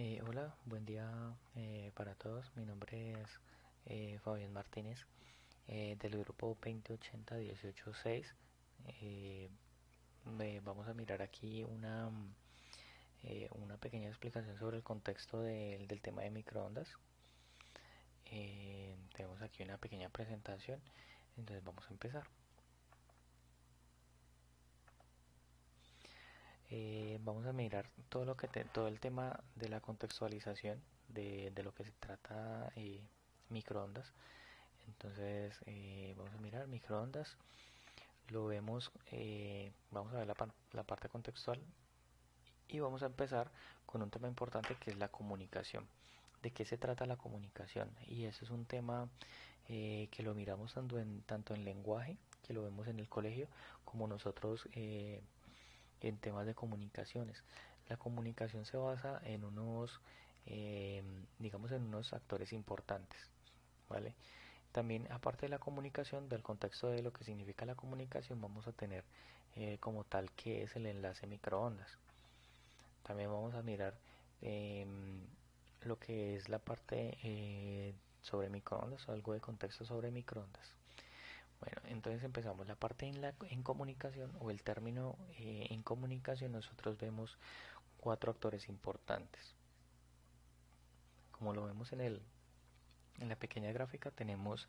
Hola, buen día para todos. Mi nombre es Fabián Martínez del grupo 2080-186. Eh, Vamos a mirar aquí una pequeña explicación sobre el contexto del tema de microondas. Tenemos aquí una pequeña presentación, entonces vamos a empezar. Vamos a mirar todo el tema de la contextualización de lo que se trata microondas. Entonces vamos a mirar microondas, lo vemos, vamos a ver la parte contextual y vamos a empezar con un tema importante que es la comunicación. ¿De qué se trata la comunicación? Y eso es un tema que lo miramos tanto en lenguaje, que lo vemos en el colegio, como nosotros en temas de comunicaciones. La comunicación se basa en digamos, en unos actores importantes, ¿vale? También, aparte de la comunicación, del contexto de lo que significa la comunicación, vamos a tener como tal que es el enlace microondas. También vamos a mirar eh, lo que es la parte sobre microondas, o algo de contexto sobre microondas. Bueno, entonces empezamos la parte en comunicación o el término en comunicación. Nosotros vemos cuatro actores importantes. Como lo vemos en la pequeña gráfica, tenemos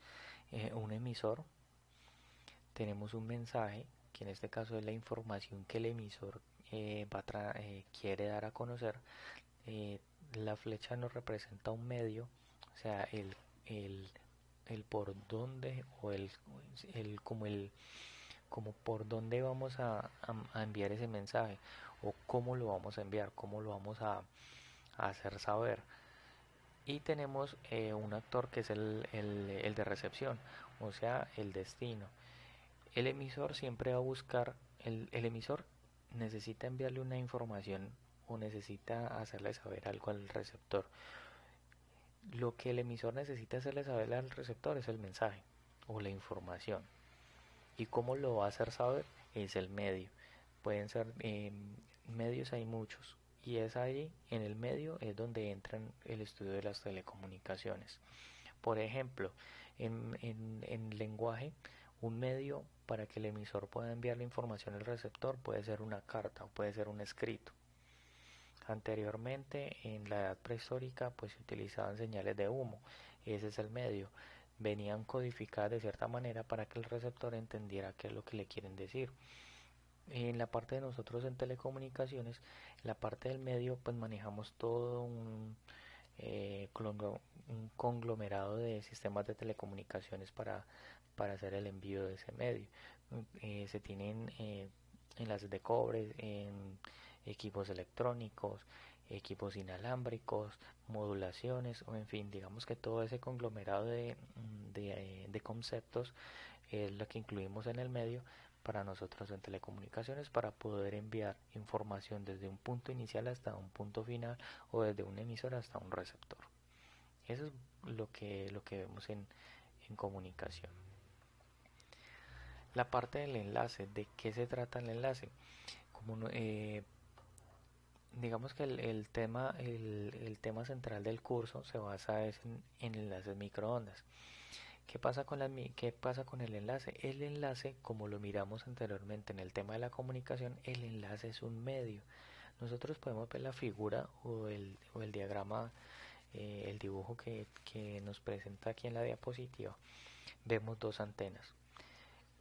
un emisor, tenemos un mensaje, que en este caso es la información que el emisor quiere dar a conocer. Eh, la flecha nos representa un medio, o sea, el, el por dónde o el como el como por dónde vamos a enviar ese mensaje o cómo lo vamos a enviar, cómo lo vamos a hacer saber. Y tenemos un actor que es el de recepción, o sea, el destino. El emisor siempre va a buscar, el emisor necesita enviarle una información o necesita hacerle saber algo al receptor. Lo que el emisor necesita hacerle saber al receptor es el mensaje o la información. ¿Y cómo lo va a hacer saber? Es el medio. Pueden ser medios, hay muchos. Y es ahí, en el medio, es donde entra el estudio de las telecomunicaciones. Por ejemplo, en lenguaje, un medio para que el emisor pueda enviar la información al receptor puede ser una carta o puede ser un escrito. Anteriormente, en la edad prehistórica, pues se utilizaban señales de humo. Ese es el medio. Venían codificadas de cierta manera para que el receptor entendiera qué es lo que le quieren decir. En la parte de nosotros en telecomunicaciones, en la parte del medio, pues manejamos todo un conglomerado de sistemas de telecomunicaciones para hacer el envío de ese medio. Se tienen enlaces de cobre en equipos electrónicos, equipos inalámbricos, modulaciones, o en fin, digamos que todo ese conglomerado de conceptos es lo que incluimos en el medio para nosotros en telecomunicaciones para poder enviar información desde un punto inicial hasta un punto final o desde un emisor hasta un receptor. Eso es lo que vemos en comunicación. La parte del enlace, ¿de qué se trata el enlace? Como digamos que el tema central del curso se basa en enlaces microondas. ¿Qué pasa con el enlace? El enlace, como lo miramos anteriormente en el tema de la comunicación, el enlace es un medio. Nosotros podemos ver la figura o el diagrama, el dibujo que nos presenta aquí en la diapositiva. Vemos dos antenas.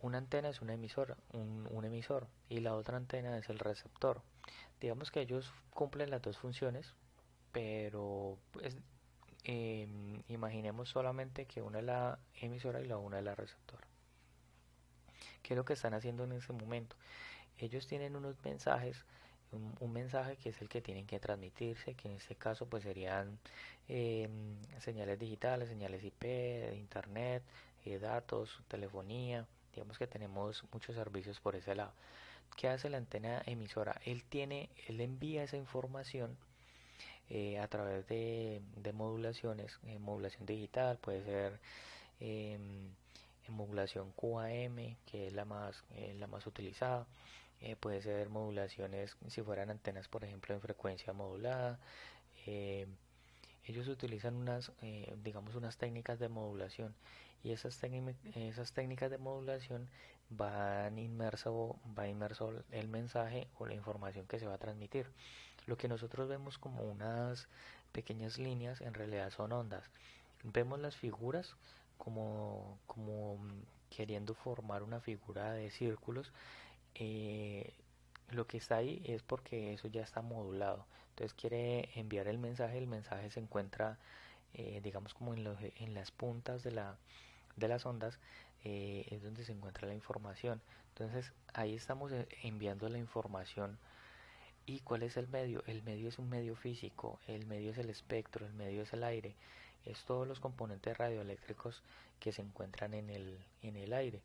Una antena es una emisora, un emisor, y la otra antena es el receptor. Digamos que ellos cumplen las dos funciones, pero pues, imaginemos solamente que una es la emisora y la una es la receptora. ¿Qué es lo que están haciendo en ese momento? Ellos tienen unos mensajes, un mensaje que es el que tienen que transmitirse, que en este caso pues serían eh, señales digitales, señales IP, internet, datos, telefonía. Digamos que tenemos muchos servicios por ese lado. ¿Qué hace la antena emisora? Él envía esa información a través de modulaciones, modulación digital, puede ser eh, en modulación QAM, que es la más utilizada. Puede ser modulaciones, si fueran antenas, por ejemplo, en frecuencia modulada, ellos utilizan digamos, unas técnicas de modulación, y esas técnicas de modulación va inmerso el mensaje o la información que se va a transmitir. Lo que nosotros vemos como unas pequeñas líneas en realidad son ondas. Vemos las figuras como queriendo formar una figura de círculos. eh, lo que está ahí es porque eso ya está modulado. Entonces quiere enviar el mensaje se encuentra, digamos, como en las puntas de las ondas, es donde se encuentra la información. Entonces ahí estamos enviando la información. ¿Y cuál es el medio? El medio es un medio físico, el medio es el espectro, el medio es el aire, es todos los componentes radioeléctricos que se encuentran en el aire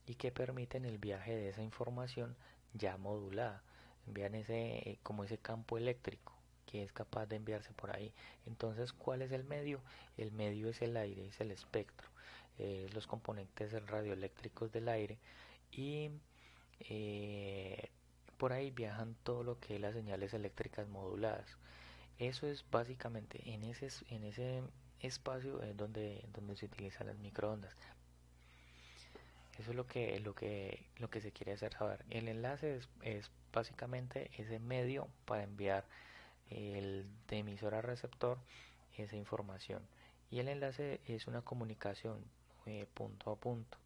y que permiten el viaje de esa información ya modulada. Envían como ese campo eléctrico que es capaz de enviarse por ahí. Entonces, ¿cuál es el medio? El medio es el aire, es el espectro, los componentes radioeléctricos del aire, y eh, por ahí viajan todo lo que es las señales eléctricas moduladas. Eso es básicamente en ese espacio es donde se utilizan las microondas. Eso es lo que se quiere hacer saber. El enlace es básicamente ese medio para enviar de emisor a receptor esa información. Y el enlace es una comunicación punto a punto.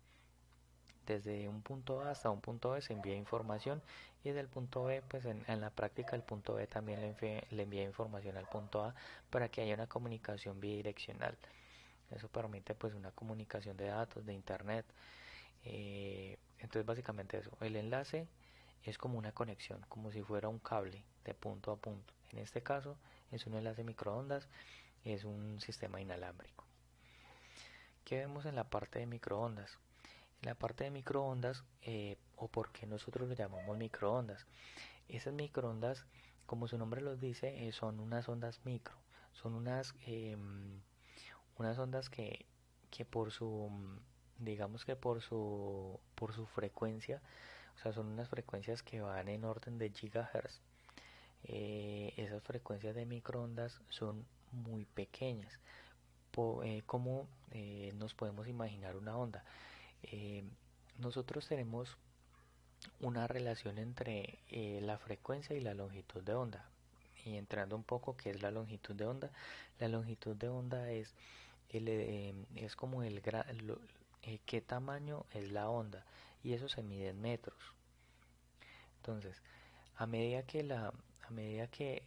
Desde un punto A hasta un punto B se envía información, y desde el punto B, pues en la práctica el punto B también le envía información al punto A para que haya una comunicación bidireccional. Eso permite pues una comunicación de datos, de internet. Entonces básicamente eso, el enlace es como una conexión, como si fuera un cable de punto a punto. En este caso es un enlace microondas, es un sistema inalámbrico. ¿Qué vemos en la parte de microondas? En la parte de microondas, o por qué nosotros lo llamamos microondas. Esas microondas, como su nombre los dice, son unas ondas micro. Son unas ondas que por su, digamos que por su frecuencia, o sea, son unas frecuencias que van en orden de gigahertz. Esas frecuencias de microondas son muy pequeñas. ¿Cómo nos podemos imaginar una onda? Eh, Nosotros tenemos una relación entre la frecuencia y la longitud de onda. Y entrando un poco, ¿qué es la longitud de onda? La longitud de onda es como qué tamaño es la onda, y eso se mide en metros. Entonces, a medida que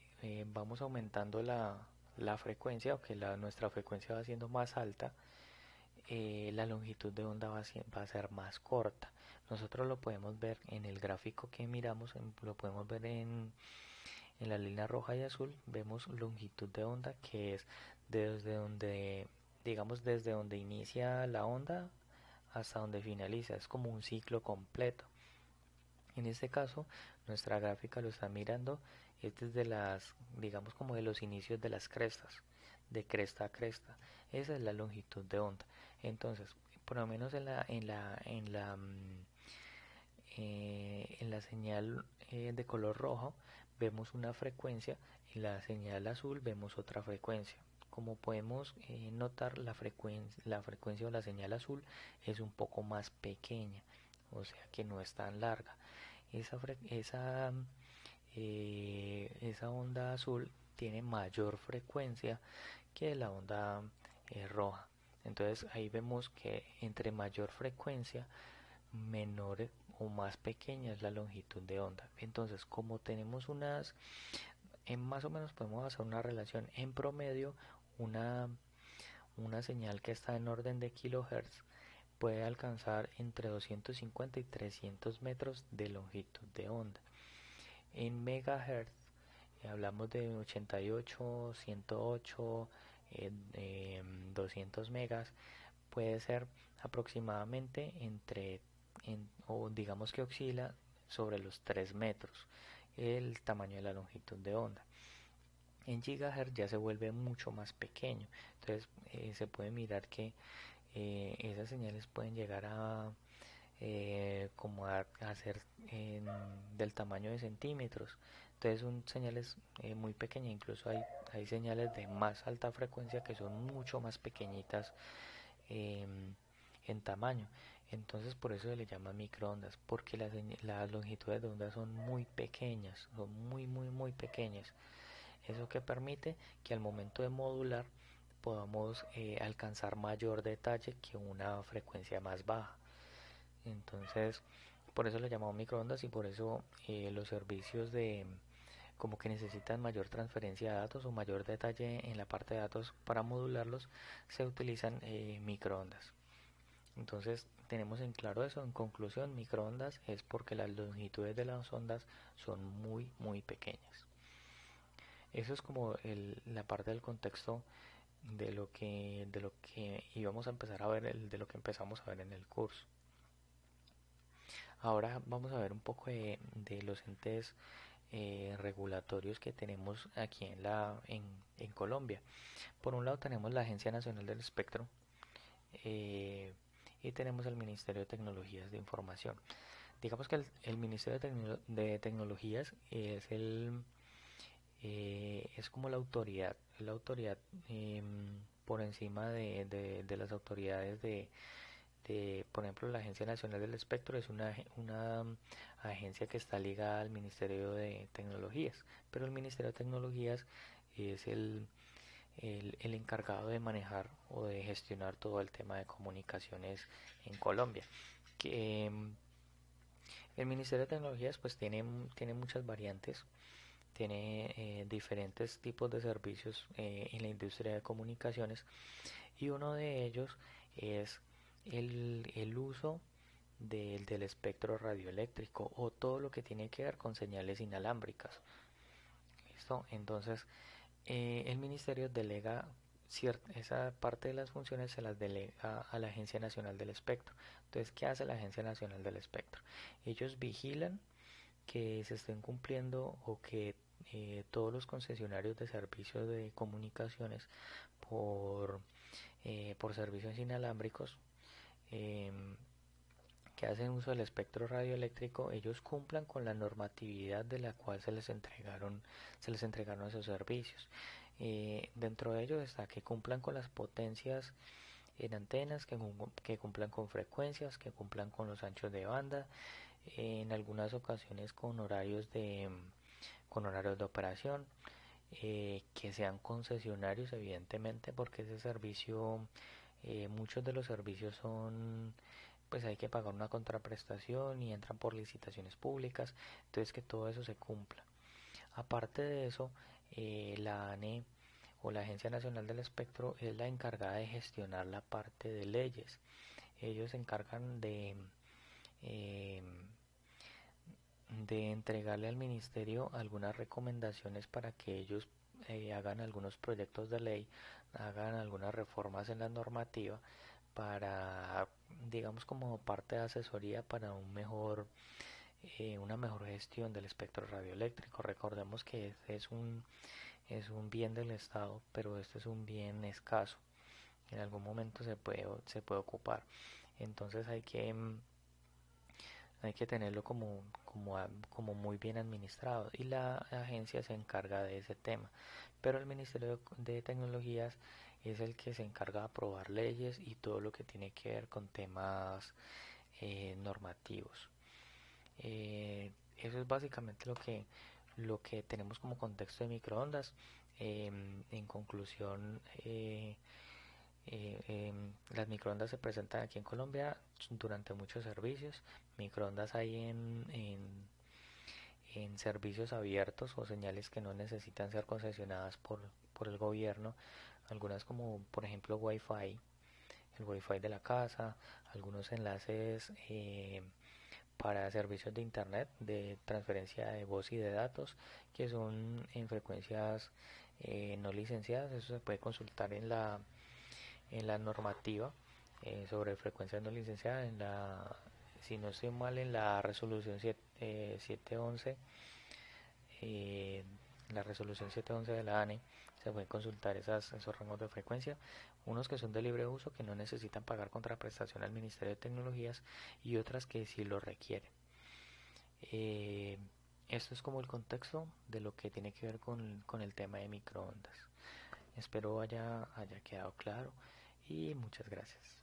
vamos aumentando la frecuencia, o que nuestra frecuencia va siendo más alta, la longitud de onda va a ser más corta. Nosotros lo podemos ver en el gráfico que miramos, lo podemos ver en la línea roja y azul. Vemos longitud de onda, que es desde donde, digamos, desde donde inicia la onda hasta donde finaliza. Es como un ciclo completo. En este caso, nuestra gráfica lo está mirando es desde digamos, como de los inicios de las crestas, de cresta a cresta. Esa es la longitud de onda. Entonces, por lo menos en la señal de color rojo vemos una frecuencia, en la señal azul vemos otra frecuencia. Como podemos notar, la frecuencia o la señal azul es un poco más pequeña, o sea que no es tan larga. Esa onda azul tiene mayor frecuencia que la onda roja. Entonces ahí vemos que entre mayor frecuencia, menor o más pequeña es la longitud de onda. Entonces, como tenemos más o menos podemos hacer una relación. En promedio, una, una señal que está en orden de kilohertz puede alcanzar entre 250 y 300 metros de longitud de onda. En megahertz hablamos de 88, 108, 200 megas. Puede ser aproximadamente o digamos que oscila sobre los 3 metros el tamaño de la longitud de onda. En gigahertz ya se vuelve mucho más pequeño. Entonces se puede mirar que esas señales pueden llegar como a ser del tamaño de centímetros. Entonces son señales muy pequeñas, incluso hay señales de más alta frecuencia que son mucho más pequeñitas en tamaño. Entonces por eso se le llama microondas, porque las longitudes de onda son muy pequeñas, son muy pequeñas. Eso que permite que al momento de modular podamos alcanzar mayor detalle que una frecuencia más baja. Entonces, por eso le llamamos microondas y por eso los servicios de como que necesitan mayor transferencia de datos o mayor detalle en la parte de datos para modularlos, se utilizan microondas. Entonces, tenemos en claro eso. En conclusión, microondas es porque las longitudes de las ondas son muy pequeñas. Eso es como la parte del contexto de lo que íbamos a empezar a ver, de lo que empezamos a ver en el curso. Ahora vamos a ver un poco de los entes regulatorios que tenemos aquí en Colombia. Por un lado tenemos la Agencia Nacional del Espectro y tenemos el Ministerio de Tecnologías de Información. Digamos que el Ministerio de Tecnologías es como la autoridad por encima de las autoridades por ejemplo, la Agencia Nacional del Espectro es una agencia que está ligada al Ministerio de Tecnologías, pero el Ministerio de Tecnologías es el encargado de manejar o de gestionar todo el tema de comunicaciones en Colombia. Que, el Ministerio de Tecnologías pues tiene muchas variantes, tiene diferentes tipos de servicios en la industria de comunicaciones y uno de ellos es el uso del espectro radioeléctrico o todo lo que tiene que ver con señales inalámbricas. ¿Listo? Entonces, el ministerio delega esa parte de las funciones, se las delega a la Agencia Nacional del Espectro. Entonces, ¿qué hace la Agencia Nacional del Espectro? Ellos vigilan que se estén cumpliendo o que todos los concesionarios de servicios de comunicaciones por, por servicios inalámbricos eh, que hacen uso del espectro radioeléctrico, ellos cumplan con la normatividad de la cual se les entregaron esos servicios. Dentro de ellos está que cumplan con las potencias en antenas, que cumplan con frecuencias, que cumplan con los anchos de banda, en algunas ocasiones con horarios de operación, que sean concesionarios evidentemente porque ese servicio, muchos de los servicios pues hay que pagar una contraprestación y entran por licitaciones públicas, entonces que todo eso se cumpla. Aparte de eso, la ANE o la Agencia Nacional del Espectro es la encargada de gestionar la parte de leyes. Ellos se encargan eh, de entregarle al ministerio algunas recomendaciones para que ellos hagan algunos proyectos de ley, hagan algunas reformas en la normativa para, digamos, como parte de asesoría para una mejor gestión del espectro radioeléctrico. Recordemos que este es un bien del Estado, pero este es un bien escaso. En algún momento se puede ocupar. Entonces hay que tenerlo como muy bien administrado y la agencia se encarga de ese tema, pero el Ministerio de Tecnologías es el que se encarga de aprobar leyes y todo lo que tiene que ver con temas normativos. Eso es básicamente lo que tenemos como contexto de microondas. En conclusión, las microondas se presentan aquí en Colombia durante muchos servicios. Microondas hay en servicios abiertos o señales que no necesitan ser concesionadas por el gobierno. Algunas como por ejemplo Wi-Fi, el Wi-Fi de la casa, algunos enlaces para servicios de internet, de transferencia de voz y de datos, que son en frecuencias no licenciadas. Eso se puede consultar en la normativa sobre frecuencias no licenciadas, si no estoy mal, en la resolución 711 la resolución 711 de la ANE se pueden consultar esos rangos de frecuencia, unos que son de libre uso, que no necesitan pagar contraprestación al Ministerio de Tecnologías, y otras que sí lo requieren. Eh, Esto es como el contexto de lo que tiene que ver con el tema de microondas. Espero haya quedado claro y muchas gracias.